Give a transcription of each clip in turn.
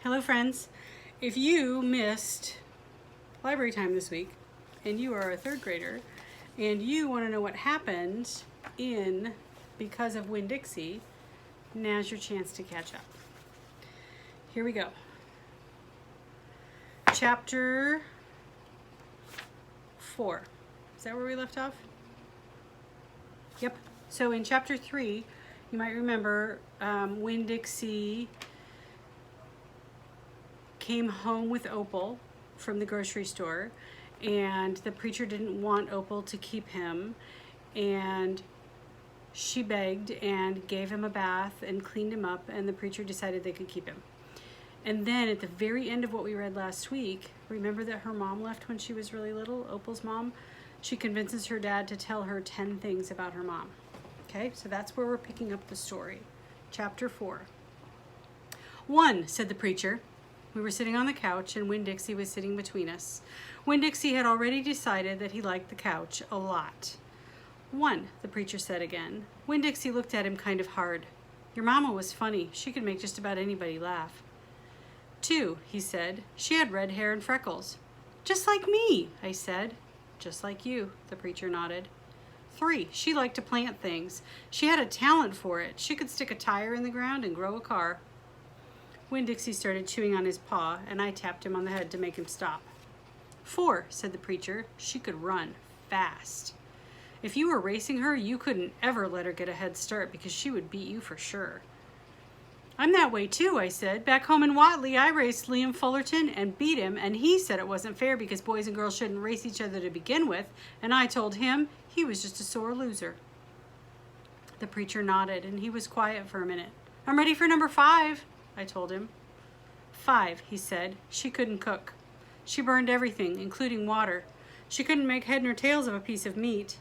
Hello friends. If you missed library time this week and you are a third grader and you want to know what happened in Because of Winn Dixie, now's your chance to catch up. Here we go. Chapter 4. Is that where we left off? Yep. So in chapter 3, you might remember Winn Dixie came home with Opal from the grocery store, and the preacher didn't want Opal to keep him, and she begged and gave him a bath and cleaned him up, and the preacher decided they could keep him. And then at the very end of what we read last week, remember that her mom left when she was really little, Opal's mom? She convinces her dad to tell her 10 things about her mom. Okay, so that's where we're picking up the story. Chapter 4. 1, said the preacher. We were sitting on the couch, and Winn Dixie was sitting between us. Winn Dixie had already decided that he liked the couch a lot. 1, the preacher said again. Winn Dixie looked at him kind of hard. Your mama was funny. She could make just about anybody laugh. 2, he said. She had red hair and freckles. Just like me, I said. Just like you, the preacher nodded. 3, she liked to plant things. She had a talent for it. She could stick a tire in the ground and grow a car. Winn Dixie started chewing on his paw, and I tapped him on the head to make him stop. 4, said the preacher. She could run fast. If you were racing her, you couldn't ever let her get a head start because she would beat you for sure. I'm that way too, I said. Back home in Watley, I raced Liam Fullerton and beat him, and he said it wasn't fair because boys and girls shouldn't race each other to begin with, and I told him he was just a sore loser. The preacher nodded, and he was quiet for a minute. I'm ready for number 5. I told him. 5, he said. She couldn't cook. She burned everything, including water. She couldn't make head nor tails of a piece of meat.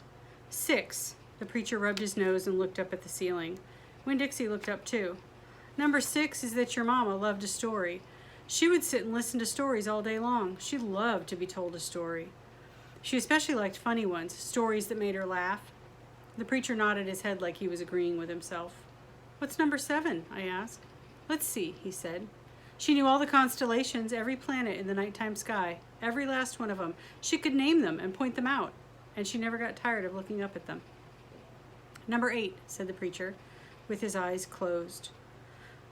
6, the preacher rubbed his nose and looked up at the ceiling. Winn Dixie looked up too. Number 6 is that your mama loved a story. She would sit and listen to stories all day long. She loved to be told a story. She especially liked funny ones, stories that made her laugh. The preacher nodded his head like he was agreeing with himself. What's number 7? I asked. Let's see, he said. She knew all the constellations, every planet in the nighttime sky, every last one of them. She could name them and point them out, and she never got tired of looking up at them. Number 8, said the preacher, with his eyes closed.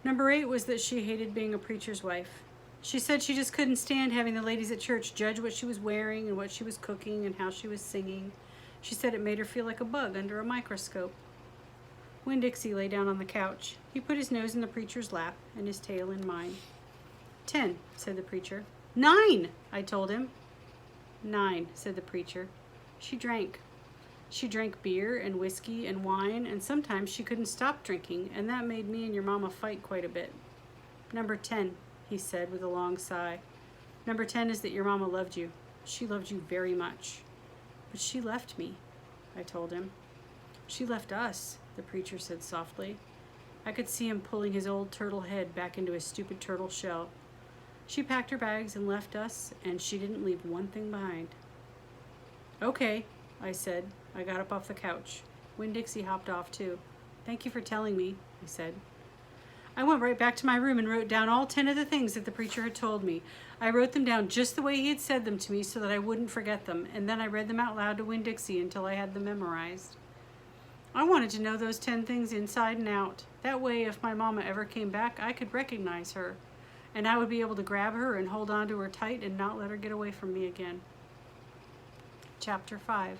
Number 8 was that she hated being a preacher's wife. She said she just couldn't stand having the ladies at church judge what she was wearing and what she was cooking and how she was singing. She said it made her feel like a bug under a microscope. Winn Dixie lay down on the couch. He put his nose in the preacher's lap and his tail in mine. 10, said the preacher. 9, I told him. 9, said the preacher. She drank. She drank beer and whiskey and wine, and sometimes she couldn't stop drinking, and that made me and your mama fight quite a bit. Number 10, he said with a long sigh. Number 10 is that your mama loved you. She loved you very much. But she left me, I told him. She left us, the preacher said softly. I could see him pulling his old turtle head back into his stupid turtle shell. She packed her bags and left us, and she didn't leave one thing behind. Okay, I said. I got up off the couch. Winn Dixie hopped off too. Thank you for telling me, I said. I went right back to my room and wrote down all 10 of the things that the preacher had told me. I wrote them down just the way he had said them to me so that I wouldn't forget them, and then I read them out loud to Winn Dixie until I had them memorized. I wanted to know those 10 things inside and out. That way, if my mama ever came back, I could recognize her, and I would be able to grab her and hold on to her tight and not let her get away from me again. Chapter 5.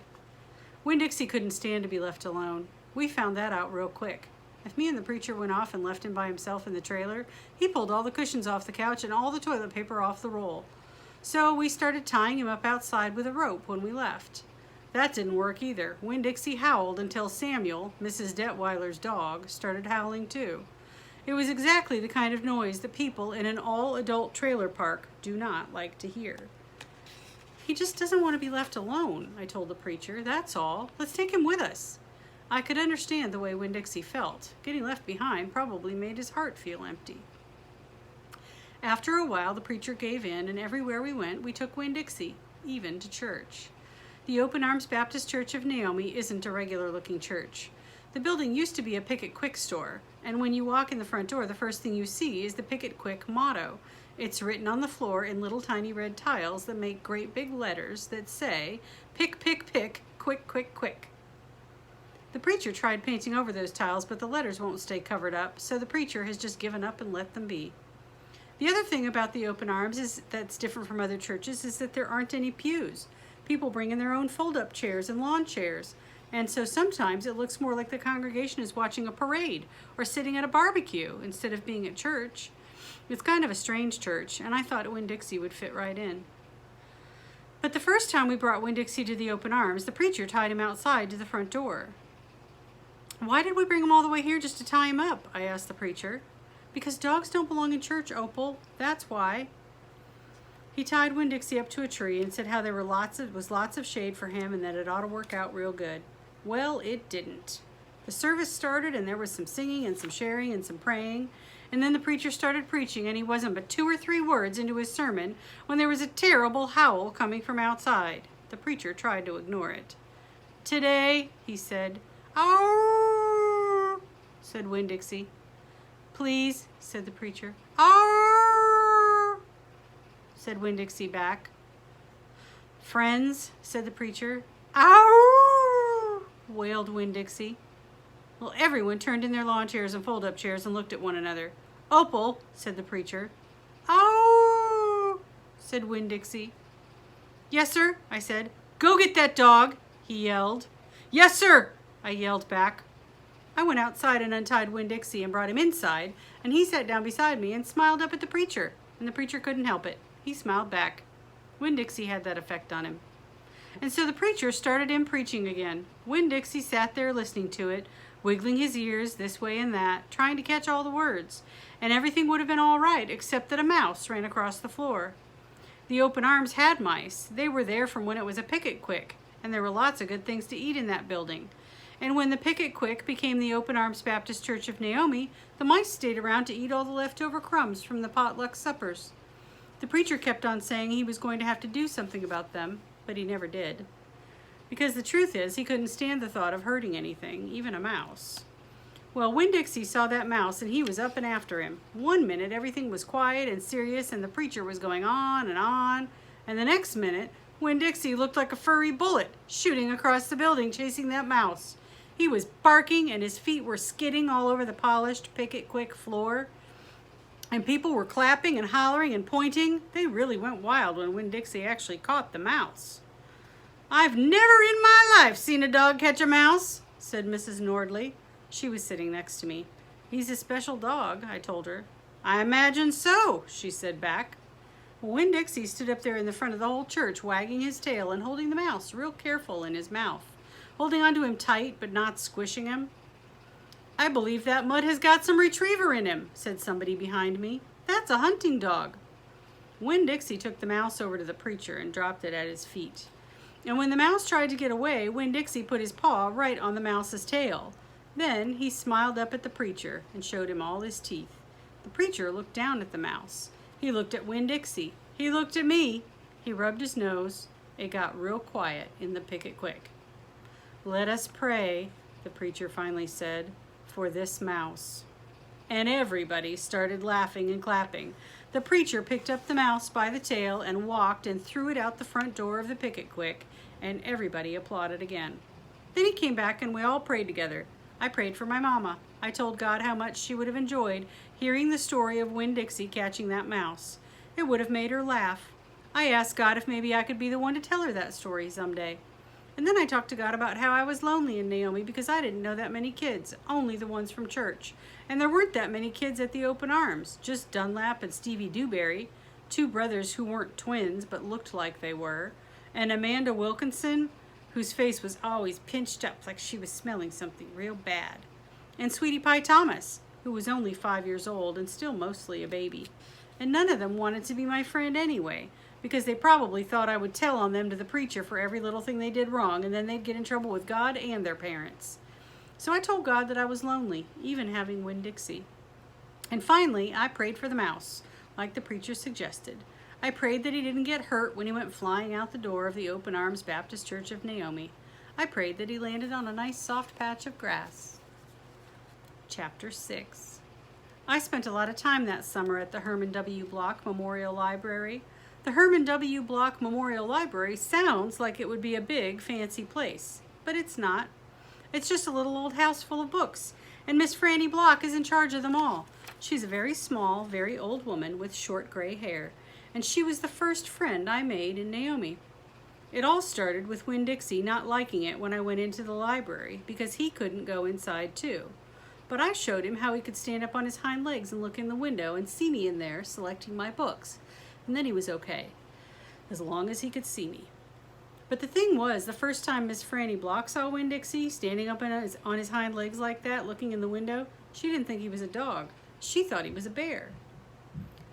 Winn Dixie couldn't stand to be left alone. We found that out real quick. If me and the preacher went off and left him by himself in the trailer, he pulled all the cushions off the couch and all the toilet paper off the roll. So we started tying him up outside with a rope when we left. That didn't work either. Winn Dixie howled until Samuel, Mrs. Detweiler's dog, started howling too. It was exactly the kind of noise that people in an all-adult trailer park do not like to hear. He just doesn't want to be left alone, I told the preacher. That's all. Let's take him with us. I could understand the way Winn Dixie felt. Getting left behind probably made his heart feel empty. After a while, the preacher gave in, and everywhere we went, we took Winn Dixie, even to church. The Open Arms Baptist Church of Naomi isn't a regular-looking church. The building used to be a Pick It Quick store, and when you walk in the front door, the first thing you see is the Pick It Quick motto. It's written on the floor in little tiny red tiles that make great big letters that say, "Pick, pick, pick, quick, quick, quick." The preacher tried painting over those tiles, but the letters won't stay covered up, so the preacher has just given up and let them be. The other thing about the Open Arms that's different from other churches is that there aren't any pews. People bring in their own fold-up chairs and lawn chairs, and so sometimes it looks more like the congregation is watching a parade or sitting at a barbecue instead of being at church. It's kind of a strange church, and I thought Winn-Dixie would fit right in. But the first time we brought Winn-Dixie to the Open Arms, the preacher tied him outside to the front door. "Why did we bring him all the way here just to tie him up?" I asked the preacher. "Because dogs don't belong in church, Opal. That's why." He tied Winn-Dixie up to a tree and said how there was lots of shade for him and that it ought to work out real good. Well, it didn't. The service started and there was some singing and some sharing and some praying, and then the preacher started preaching, and he wasn't but 2 or 3 words into his sermon when there was a terrible howl coming from outside. The preacher tried to ignore it. "Today," he said. "Ow!" said Winn-Dixie. "Please," said the preacher. "Ow!" said Winn-Dixie back. "Friends," said the preacher. "Ow!" wailed Winn-Dixie. Well, everyone turned in their lawn chairs and fold-up chairs and looked at one another. "Opal," said the preacher. "Ow!" said Winn-Dixie. "Yes, sir," I said. "Go get that dog," he yelled. "Yes, sir," I yelled back. I went outside and untied Winn-Dixie and brought him inside, and he sat down beside me and smiled up at the preacher, and the preacher couldn't help it. He smiled back. Winn-Dixie had that effect on him. And so the preacher started in preaching again. Winn-Dixie sat there listening to it, wiggling his ears this way and that, trying to catch all the words, and everything would have been all right except that a mouse ran across the floor. The Open Arms had mice. They were there from when it was a Pick It Quick, and there were lots of good things to eat in that building. And when the Pick It Quick became the Open Arms Baptist Church of Naomi, the mice stayed around to eat all the leftover crumbs from the potluck suppers. The preacher kept on saying he was going to have to do something about them, but he never did. Because the truth is, he couldn't stand the thought of hurting anything, even a mouse. Well, Winn-Dixie saw that mouse, and he was up and after him. One minute, everything was quiet and serious, and the preacher was going on, and the next minute, Winn-Dixie looked like a furry bullet, shooting across the building, chasing that mouse. He was barking, and his feet were skidding all over the polished Pick It Quick floor. And people were clapping and hollering and pointing. They really went wild when Winn-Dixie actually caught the mouse. "I've never in my life seen a dog catch a mouse," said Mrs. Nordley. She was sitting next to me. "He's a special dog," I told her. "I imagine so," she said back. Winn-Dixie stood up there in the front of the whole church, wagging his tail and holding the mouse real careful in his mouth, holding onto him tight but not squishing him. "I believe that mutt has got some retriever in him," said somebody behind me. "That's a hunting dog." Winn-Dixie took the mouse over to the preacher and dropped it at his feet. And when the mouse tried to get away, Winn-Dixie put his paw right on the mouse's tail. Then he smiled up at the preacher and showed him all his teeth. The preacher looked down at the mouse. He looked at Winn-Dixie. He looked at me. He rubbed his nose. It got real quiet in the Pick It Quick. "Let us pray," the preacher finally said, "for this mouse." And everybody started laughing and clapping. The preacher picked up the mouse by the tail and walked and threw it out the front door of the Pick It Quick, and everybody applauded again. Then he came back and we all prayed together. I prayed for my mama. I told God how much she would have enjoyed hearing the story of Winn-Dixie catching that mouse. It would have made her laugh. I asked God if maybe I could be the one to tell her that story someday. And then I talked to God about how I was lonely in Naomi because I didn't know that many kids, only the ones from church. And there weren't that many kids at the Open Arms, just Dunlap and Stevie Dewberry, 2 brothers who weren't twins but looked like they were, and Amanda Wilkinson, whose face was always pinched up like she was smelling something real bad, and Sweetie Pie Thomas, who was only 5 years old and still mostly a baby. And none of them wanted to be my friend anyway, because they probably thought I would tell on them to the preacher for every little thing they did wrong, and then they'd get in trouble with God and their parents. So I told God that I was lonely, even having Winn-Dixie. And finally, I prayed for the mouse, like the preacher suggested. I prayed that he didn't get hurt when he went flying out the door of the Open Arms Baptist Church of Naomi. I prayed that he landed on a nice soft patch of grass. Chapter 6. I spent a lot of time that summer at the Herman W. Block Memorial Library. The Herman W. Block Memorial Library sounds like it would be a big, fancy place, but it's not. It's just a little old house full of books, and Miss Franny Block is in charge of them all. She's a very small, very old woman with short gray hair, and she was the first friend I made in Naomi. It all started with Winn Dixie not liking it when I went into the library because he couldn't go inside too. But I showed him how he could stand up on his hind legs and look in the window and see me in there selecting my books, and then he was okay, as long as he could see me. But the thing was, the first time Miss Franny Block saw Winn Dixie standing up on his hind legs like that, looking in the window, she didn't think he was a dog. She thought he was a bear.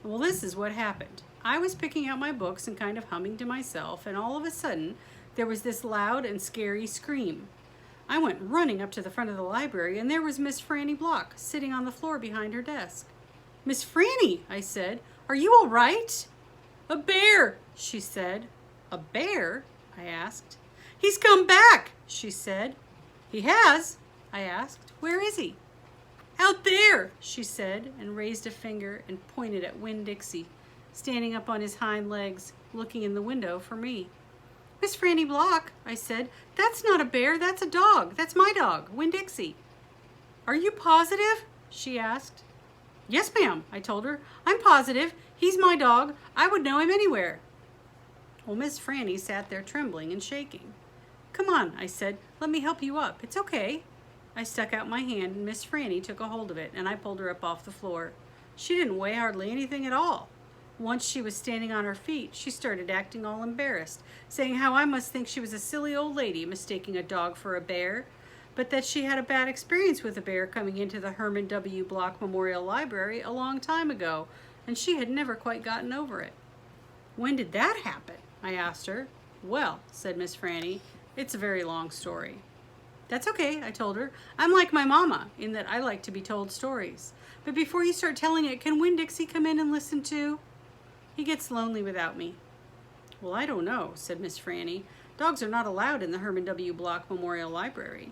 Well, this is what happened. I was picking out my books and kind of humming to myself, and all of a sudden, there was this loud and scary scream. I went running up to the front of the library, and there was Miss Franny Block sitting on the floor behind her desk. "Miss Franny," I said, "are you all right?" "A bear," she said. "A bear?" I asked. "He's come back," she said. "He has?" I asked. "Where is he?" "Out there," she said, and raised a finger and pointed at Winn Dixie, standing up on his hind legs, looking in the window for me. "Miss Franny Block," I said, "that's not a bear, that's a dog. That's my dog, Winn Dixie." "Are you positive?" she asked. "Yes, ma'am," I told her. "I'm positive. He's my dog. I would know him anywhere." Well, Miss Franny sat there trembling and shaking. "Come on," I said. "Let me help you up. It's okay." I stuck out my hand and Miss Franny took a hold of it, and I pulled her up off the floor. She didn't weigh hardly anything at all. Once she was standing on her feet, she started acting all embarrassed, saying how I must think she was a silly old lady mistaking a dog for a bear, but that she had a bad experience with a bear coming into the Herman W. Block Memorial Library a long time ago, and she had never quite gotten over it. "When did that happen?" I asked her. "Well," said Miss Franny, "it's a very long story." "That's okay," I told her. "I'm like my mama, in that I like to be told stories. But before you start telling it, can Winn Dixie come in and listen too? He gets lonely without me." "Well, I don't know," said Miss Franny. "Dogs are not allowed in the Herman W. Block Memorial Library."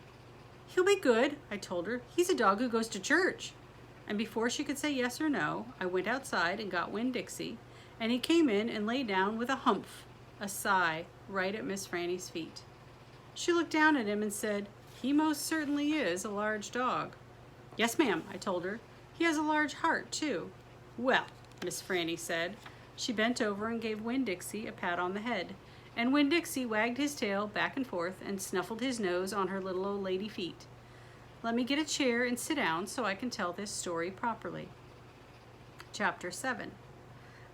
"He'll be good," I told her. "He's a dog who goes to church." And before she could say yes or no, I went outside and got Winn Dixie, and he came in and lay down with a humph, a sigh, right at Miss Franny's feet. She looked down at him and said, "He most certainly is a large dog." "Yes, ma'am," I told her. "He has a large heart, too." "Well," Miss Franny said. She bent over and gave Winn Dixie a pat on the head, and Winn Dixie wagged his tail back and forth and snuffled his nose on her little old lady feet. Let me get a chair and sit down so I can tell this story properly. Chapter 7.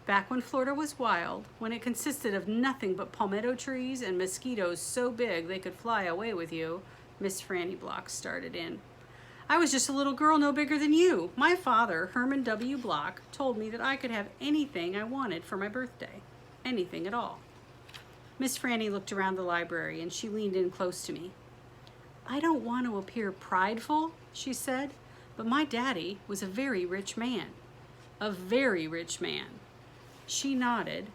Back when Florida was wild, when it consisted of nothing but palmetto trees and mosquitoes so big they could fly away with you, Miss Franny Block started in. "I was just a little girl no bigger than you. My father, Herman W. Block, told me that I could have anything I wanted for my birthday. Anything at all." Miss Franny looked around the library and she leaned in close to me. "I don't want to appear prideful," she said, "but my daddy was a very rich man. A very rich man." She nodded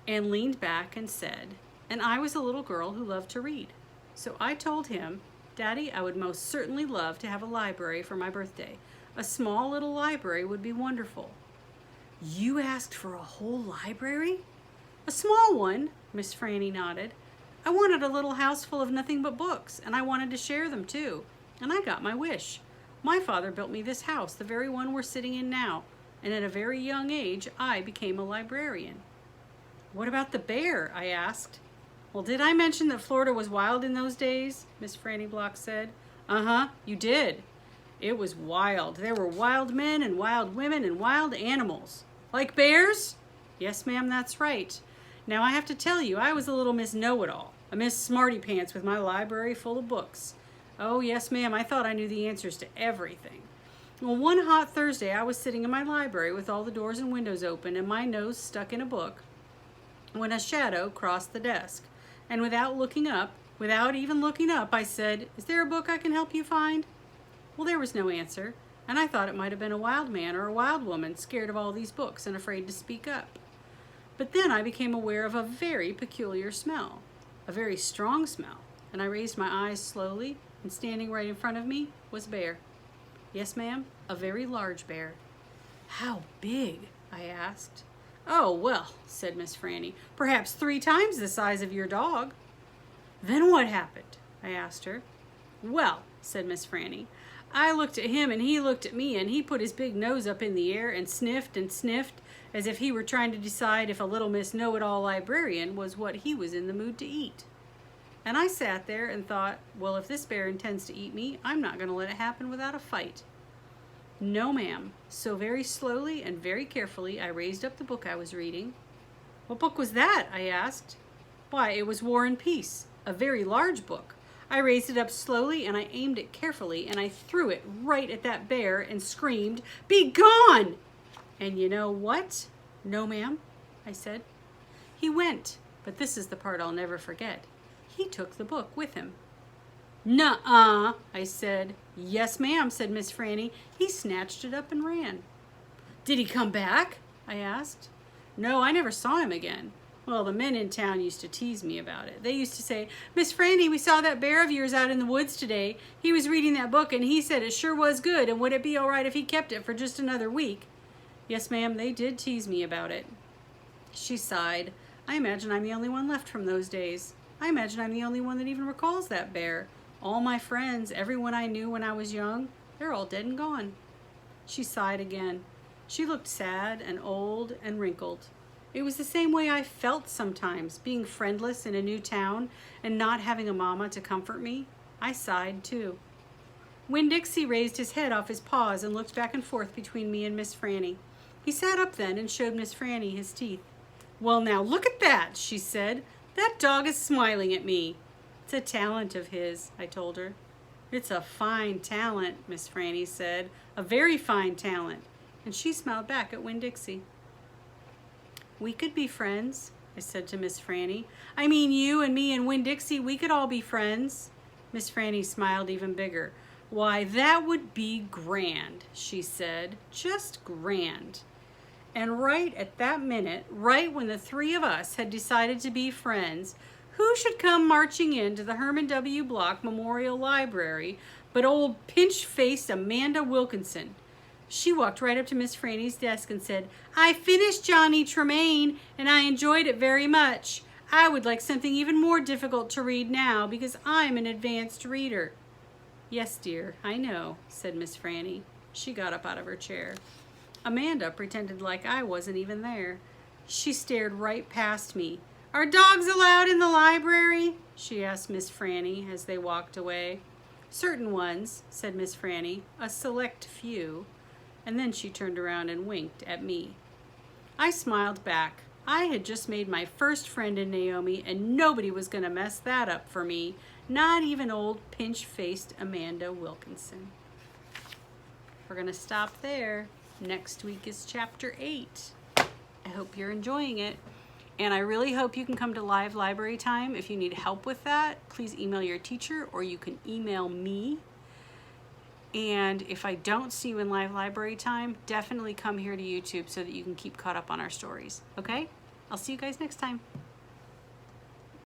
and leaned back and said, "And I was a little girl who loved to read. So I told him, 'Daddy, I would most certainly love to have a library for my birthday. A small little library would be wonderful.'" "You asked for a whole library?" "A small one," Miss Franny nodded. "I wanted a little house full of nothing but books, and I wanted to share them too. And I got my wish. My father built me this house, the very one we're sitting in now, and at a very young age, I became a librarian." "What about the bear?" I asked. "Well, did I mention that Florida was wild in those days?" Miss Franny Block said. "Uh-huh, you did. It was wild. There were wild men and wild women and wild animals." "Like bears?" "Yes, ma'am, that's right. Now I have to tell you, I was a little Miss Know-It-All, a Miss Smarty Pants with my library full of books. Oh, yes, ma'am, I thought I knew the answers to everything. Well, one hot Thursday, I was sitting in my library with all the doors and windows open and my nose stuck in a book when a shadow crossed the desk. And without even looking up, I said, 'Is there a book I can help you find?' Well, there was no answer, and I thought it might have been a wild man or a wild woman scared of all these books and afraid to speak up. But then I became aware of a very peculiar smell, a very strong smell, and I raised my eyes slowly, and standing right in front of me was a bear. Yes, ma'am, a very large bear. How big? I asked. Oh, well, said Miss Franny, perhaps 3 times the size of your dog. Then what happened? I asked her. Well, said Miss Franny, I looked at him and he looked at me and he put his big nose up in the air and sniffed as if he were trying to decide if a little Miss Know-It-All librarian was what he was in the mood to eat. And I sat there and thought, well, if this bear intends to eat me, I'm not going to let it happen without a fight. No, ma'am. So very slowly and very carefully, I raised up the book I was reading. What book was that? I asked. Why, it was War and Peace, a very large book. I raised it up slowly and I aimed it carefully and I threw it right at that bear and screamed, "Be gone!" And you know what? No, ma'am, I said. He went, but this is the part I'll never forget. He took the book with him. Nuh-uh, I said. Yes, ma'am, said Miss Franny. He snatched it up and ran. Did he come back? I asked. No, I never saw him again. Well, the men in town used to tease me about it. They used to say, Miss Franny, we saw that bear of yours out in the woods today. He was reading that book and he said it sure was good, and would it be all right if he kept it for just another week? Yes, ma'am, they did tease me about it. She sighed. I imagine I'm the only one left from those days. I imagine I'm the only one that even recalls that bear. All my friends, everyone I knew when I was young, they're all dead and gone. She sighed again. She looked sad and old and wrinkled. It was the same way I felt sometimes, being friendless in a new town and not having a mama to comfort me. I sighed too. Winn Dixie raised his head off his paws and looked back and forth between me and Miss Franny. He sat up then and showed Miss Franny his teeth. Well, now look at that, she said. That dog is smiling at me. It's a talent of his, I told her. It's a fine talent, Miss Franny said. A very fine talent. And she smiled back at Winn Dixie. We could be friends, I said to Miss Franny. I mean, you and me and Winn Dixie, we could all be friends. Miss Franny smiled even bigger. Why, that would be grand, she said. Just grand. And right at that minute, right when the 3 of us had decided to be friends, who should come marching into the Herman W. Block Memorial Library but old pinch-faced Amanda Wilkinson. She walked right up to Miss Franny's desk and said, I finished Johnny Tremaine and I enjoyed it very much. I would like something even more difficult to read now because I'm an advanced reader. Yes, dear, I know, said Miss Franny. She got up out of her chair. Amanda pretended like I wasn't even there. She stared right past me. Are dogs allowed in the library? She asked Miss Franny as they walked away. Certain ones, said Miss Franny, a select few. And then she turned around and winked at me. I smiled back. I had just made my first friend in Naomi, and nobody was going to mess that up for me, not even old pinch-faced Amanda Wilkinson. We're going to stop there. Next week is Chapter 8. I hope you're enjoying it. And I really hope you can come to live library time. If you need help with that, please email your teacher or you can email me. And if I don't see you in live library time, definitely come here to YouTube so that you can keep caught up on our stories. Okay? I'll see you guys next time.